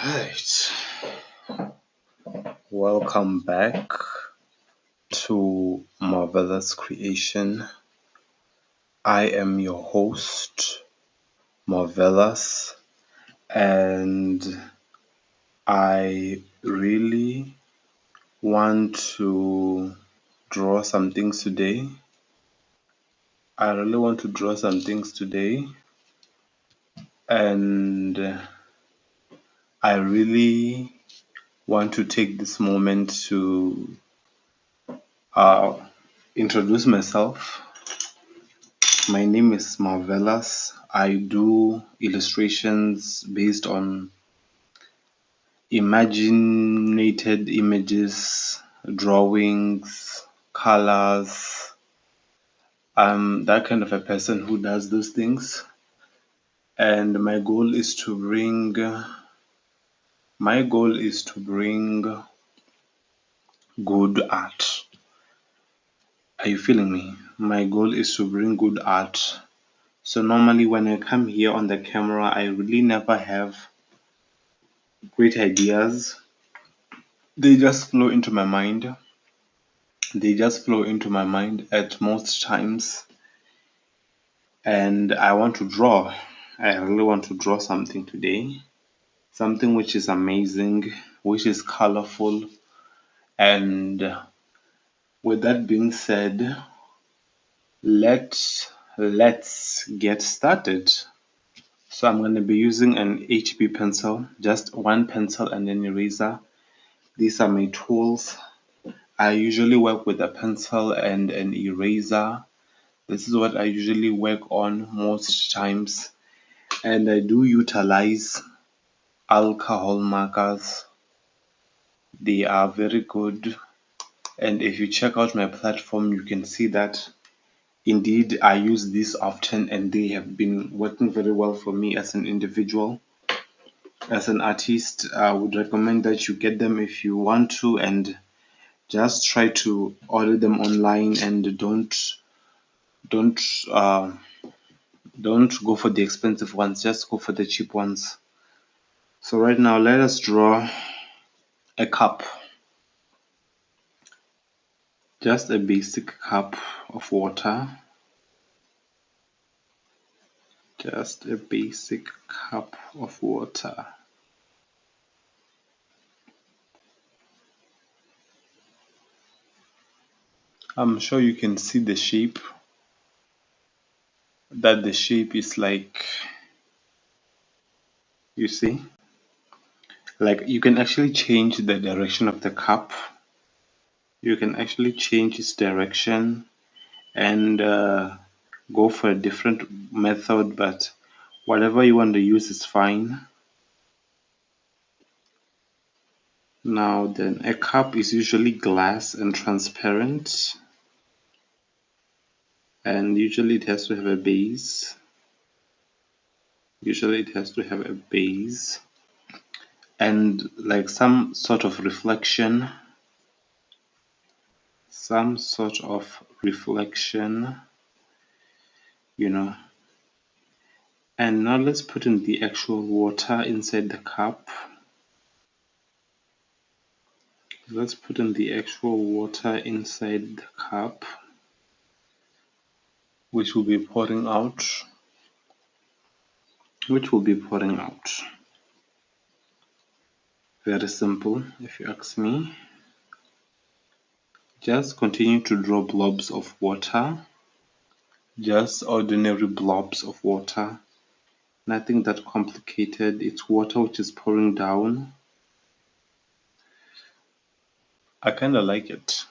Right. Welcome back to Marvelous Creation. I am your host, Marvelous, and I really want to draw some things today. And I really want to take this moment to introduce myself. My name is Marvelous. I do illustrations based on imaginated images, drawings, colors. I'm that kind of a person who does those things. And my goal is to bring good art. Are you feeling me? My goal is to bring good art. So normally when I come here on the camera, I really never have great ideas. They just flow into my mind. At most times, and I want to draw. I really want to draw something today, something which is amazing, which is colorful. And with that being said, let's get started. So I'm going to be using an HB pencil, just one pencil and an eraser. These are my tools. I usually work with a pencil and an eraser. This is what I usually work on most times. And I do utilize alcohol markers. They are very good. And if you check out my platform, you can see that indeed I use these often and they have been working very well for me as an individual. As an artist, I would recommend that you get them if you want to, and just try to order them online and don't uh, don't go for the expensive ones, just go for the cheap ones. So right now let us draw a cup, just a basic cup of water, just a basic cup of water. I'm sure you can see the shape, that the shape is like, you see, like you can actually change the direction of the cup. You can actually change its direction and go for a different method, but whatever you want to use is fine. Now then, a cup is usually glass and transparent, and usually it has to have a base. And like some sort of reflection, you know. And now let's put in the actual water inside the cup. Let's put in the actual water inside the cup, which will be pouring out. Very simple, if you ask me. Just continue to draw blobs of water, just ordinary blobs of water, nothing that complicated. It's water which is pouring down. I kind of like it.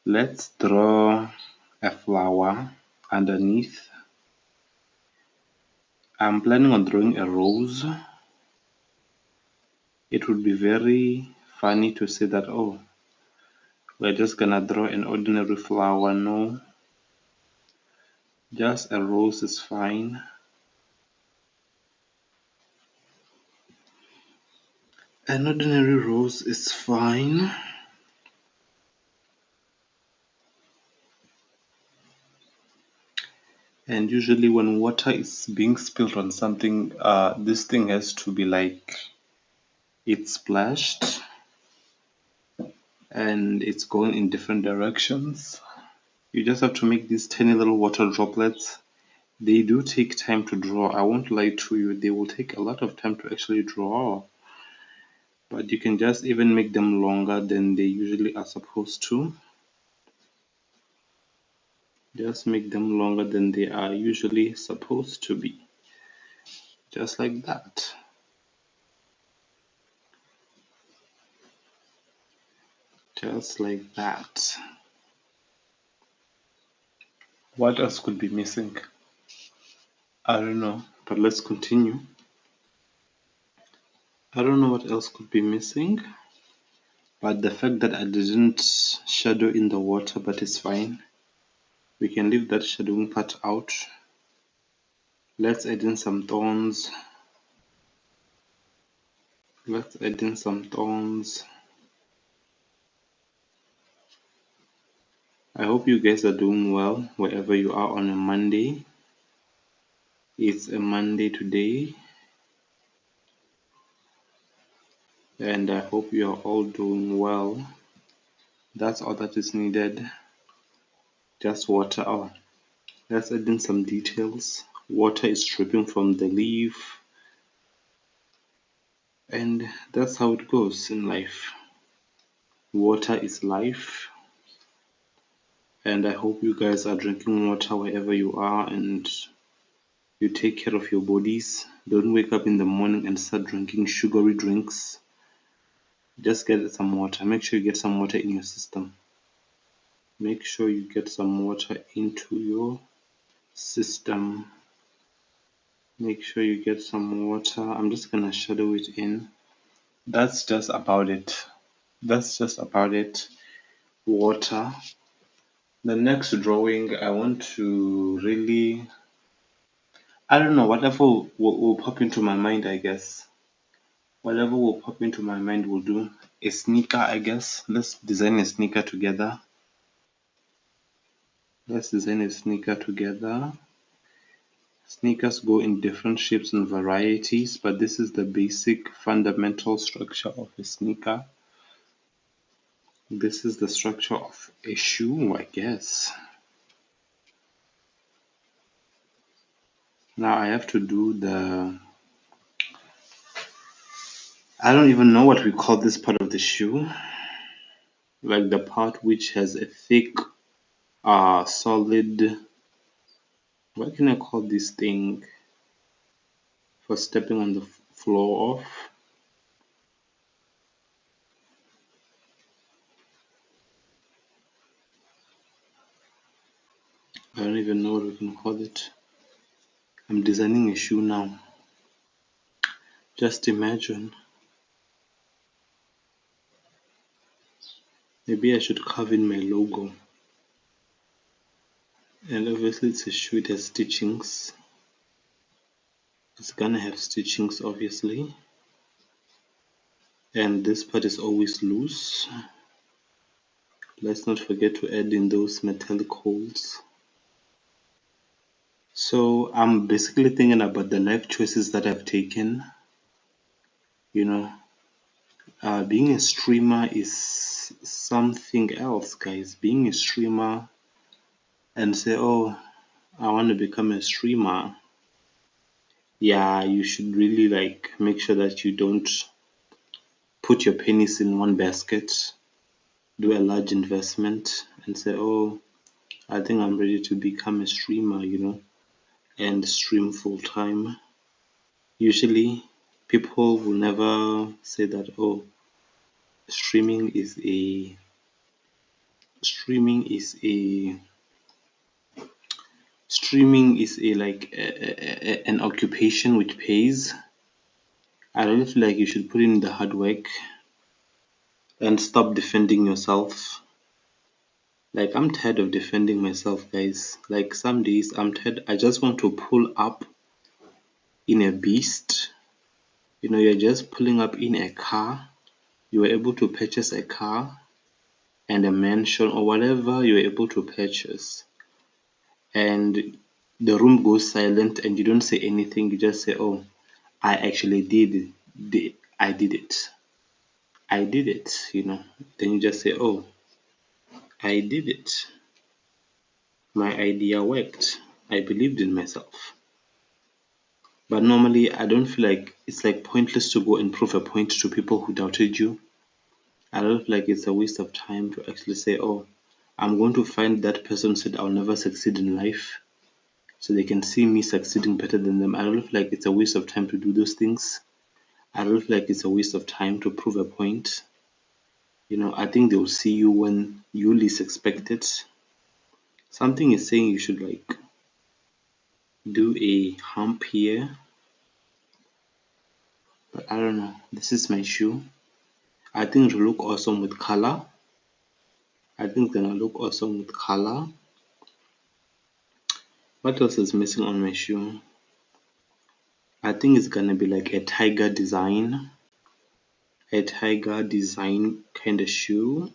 Let's draw a flower underneath. I'm planning on drawing a rose. It would be very funny to say that, oh, we're just gonna draw an ordinary flower. No, just a rose is fine. An ordinary rose is fine. And usually when water is being spilled on something, this thing has to be like it's splashed and it's going in different directions. You just have to make these tiny little water droplets. They do take time to draw. I won't lie to you, they will take a lot of time to actually draw. But you can just even make them longer than they usually are supposed to. Just make them longer than they are usually supposed to be. Just like that. Just like that. What else could be missing? I don't know, but let's continue. I don't know what else could be missing, but the fact that I didn't shadow in the water, but it's fine. We can leave that shadowing part out. Let's add in some thorns. Let's add in some thorns. I hope you guys are doing well wherever you are on a Monday. It's a Monday today, and I hope you are all doing well. That's all that is needed. Just water. Oh, let's add in some details. Water is dripping from the leaf, and that's how it goes in life. Water is life, and I hope you guys are drinking water wherever you are and you take care of your bodies. Don't wake up in the morning and start drinking sugary drinks. Just get some water. Make sure you get some water in your system. Make sure you get some water into your system. Make sure you get some water. I'm just gonna shadow it in. That's just about it. That's just about it. Water. The next drawing, I want to really, I don't know, whatever will pop into my mind, I guess. Whatever will pop into my mind will do. A sneaker, I guess. Let's design a sneaker together. Let's design a sneaker together. Sneakers go in different shapes and varieties, but this is the basic fundamental structure of a sneaker. This is the structure of a shoe, I guess. Now I have to do the, I don't even know what we call this part of the shoe. Like the part which has a thick, solid, what can I call this thing for stepping on the floor of? I don't even know what we can call it. I'm designing a shoe now. Just imagine. Maybe I should carve in my logo. And obviously it's a shoe, it has stitchings. It's gonna have stitchings obviously. And this part is always loose. Let's not forget to add in those metallic holes. So I'm basically thinking about the life choices that I've taken. You know, being a streamer is something else, guys. Being a streamer and say, oh, I want to become a streamer. Yeah, you should really like make sure that you don't put your pennies in one basket, do a large investment and say, oh, I think I'm ready to become a streamer, and stream full time. Usually people will never say that, oh, streaming is a streaming is a streaming is a like an occupation which pays. I really feel like you should put in the hard work and stop defending yourself. Like I'm tired of defending myself, guys. Like some days I'm tired. I just want to pull up in a beast. You're just pulling up in a car. You were able to purchase a car and a mansion or whatever you were able to purchase. And the room goes silent and you don't say anything. You just say, "Oh, I actually I did it. I did it." Then you just say, "Oh, I did it. My idea worked. I believed in myself." But normally, I don't feel like it's like pointless to go and prove a point to people who doubted you. I don't feel like it's a waste of time to actually say, "Oh, I'm going to find that person said I'll never succeed in life, so they can see me succeeding better than them." I don't feel like it's a waste of time to do those things. I don't feel like it's a waste of time to prove a point. I think they'll see you when you least expect it. Something is saying you should like do a hump here, but I don't know. This is my shoe. I think it'll look awesome with color. I think it's gonna look awesome with color. What else is missing on my shoe? I think it's gonna be like a tiger design. A tiger design kind of shoe.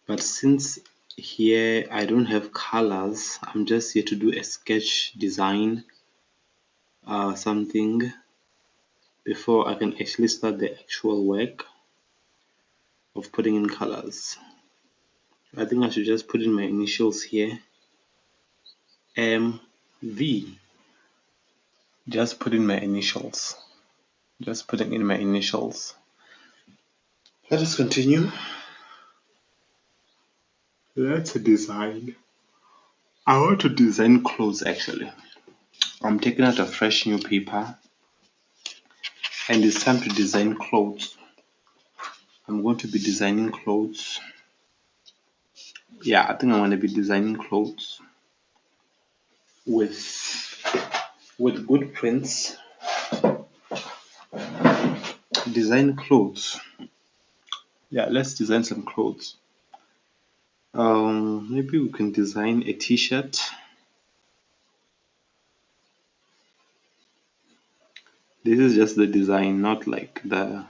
But since here I don't have colors, I'm just here to do a sketch design, something before I can actually start the actual work of putting in colors. I think I should just put in my initials here. MV. Just put in my initials. Just putting in my initials. Let us continue. Let's design. I want to design clothes actually. I'm taking out a fresh new paper and it's time to design clothes. I'm going to be designing clothes. Yeah, I think I'm going to be designing clothes with good prints. Design clothes. Yeah, let's design some clothes. Maybe we can design a t-shirt. This is just the design, not like the.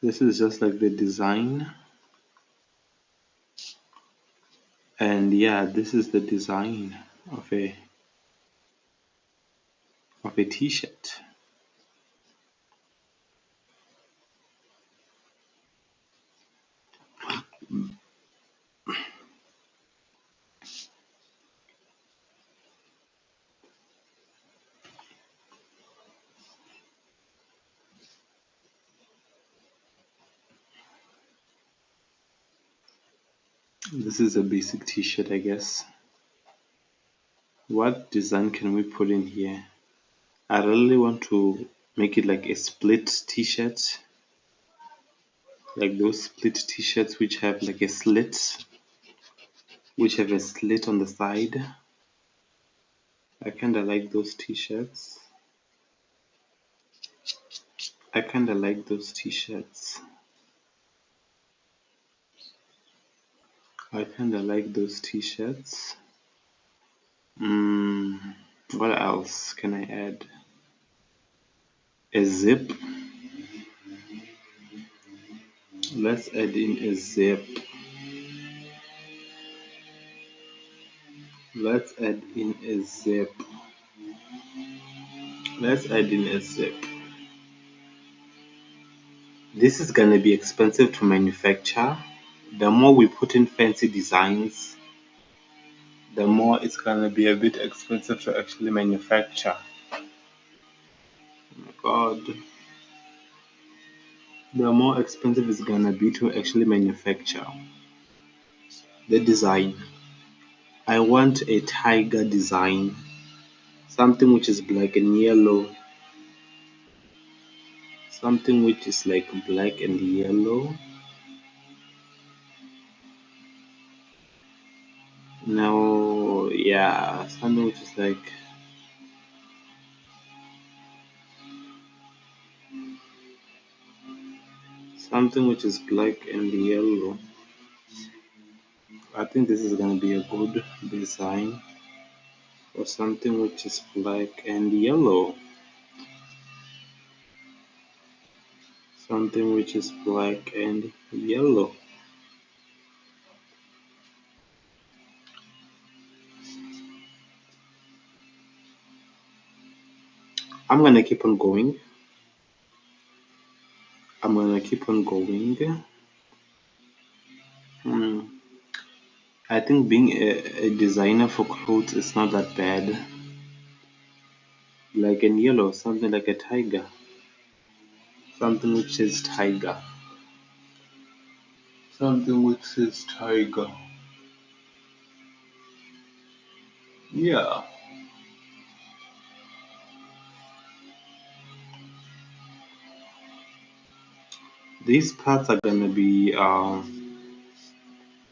This is just like the design. And yeah, this is the design of a t-shirt. This is a basic t-shirt, I guess. What design can we put in here? I really want to make it like a split t-shirt, like those split t-shirts which have like a slit, which have a slit on the side. I kinda like those t-shirts. I kinda like those t-shirts. I kinda like those t-shirts. What else can I add? A zip. Let's add in a zip. Let's add in a zip. Let's add in a zip. This is gonna be expensive to manufacture. The more we put in fancy designs, the more it's gonna be a bit expensive to actually manufacture. Oh my god. The more expensive it's gonna be to actually manufacture. The design. I want a tiger design. Something which is black and yellow. Something which is like black and yellow. No, yeah, something which is like something which is black and yellow. I think this is gonna be a good design for something which is black and yellow. something which is black and yellow. I'm gonna keep on going. I'm gonna keep on going. Hmm. I think being a designer for clothes is not that bad. Like in yellow, something like a tiger. Something which is tiger. Something which is tiger. Yeah. These parts are gonna be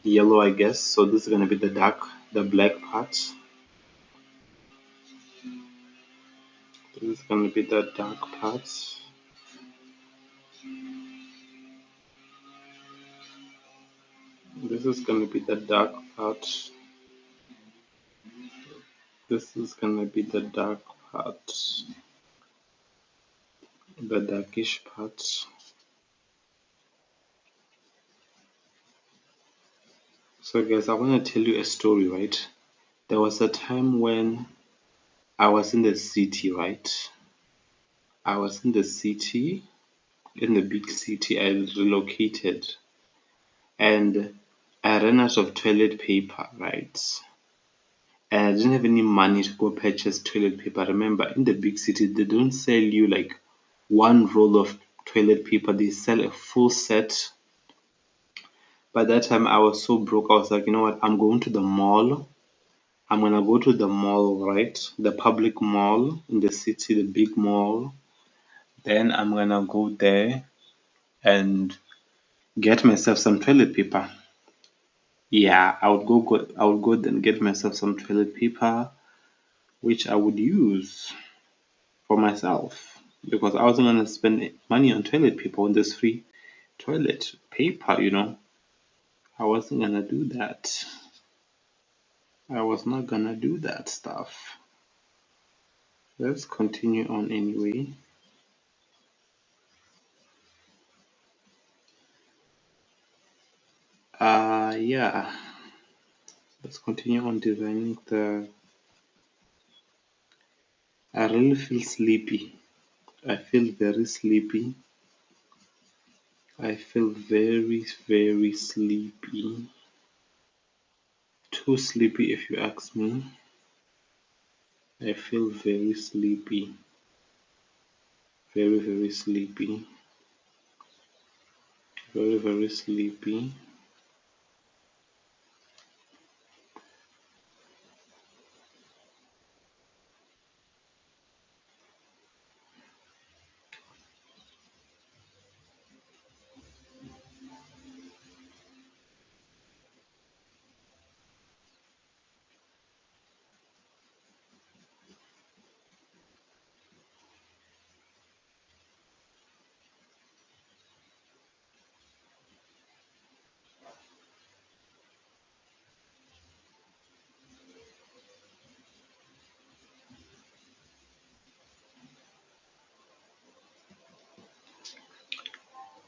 yellow, I guess. So this is gonna be the black part. This is gonna be the dark part. This is gonna be the dark part. This is gonna be the dark part. The darkish part. So guys, I wanna tell you a story, right? There was a time when I was in the city, right? I was in the city, in the big city. I relocated and I ran out of toilet paper, right? And I didn't have any money to go purchase toilet paper. Remember, in the big city, they don't sell you like one roll of toilet paper, they sell a full set. By that time, I was so broke. I was like, you know what? I'm going to the mall. I'm gonna go to the mall, right? The public mall in the city, the big mall. Then I'm gonna go there and get myself some toilet paper. Yeah, I would go then get myself some toilet paper, which I would use for myself because I wasn't gonna spend money on toilet paper on this free toilet paper, you know. I wasn't gonna do that. I was not gonna do that stuff. Let's continue on anyway. Yeah, let's continue on designing the. I really feel sleepy. I feel very sleepy. I feel very, very sleepy. Too sleepy, if you ask me. I feel very sleepy. Very, very sleepy. Very, very sleepy.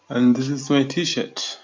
And this is my t-shirt.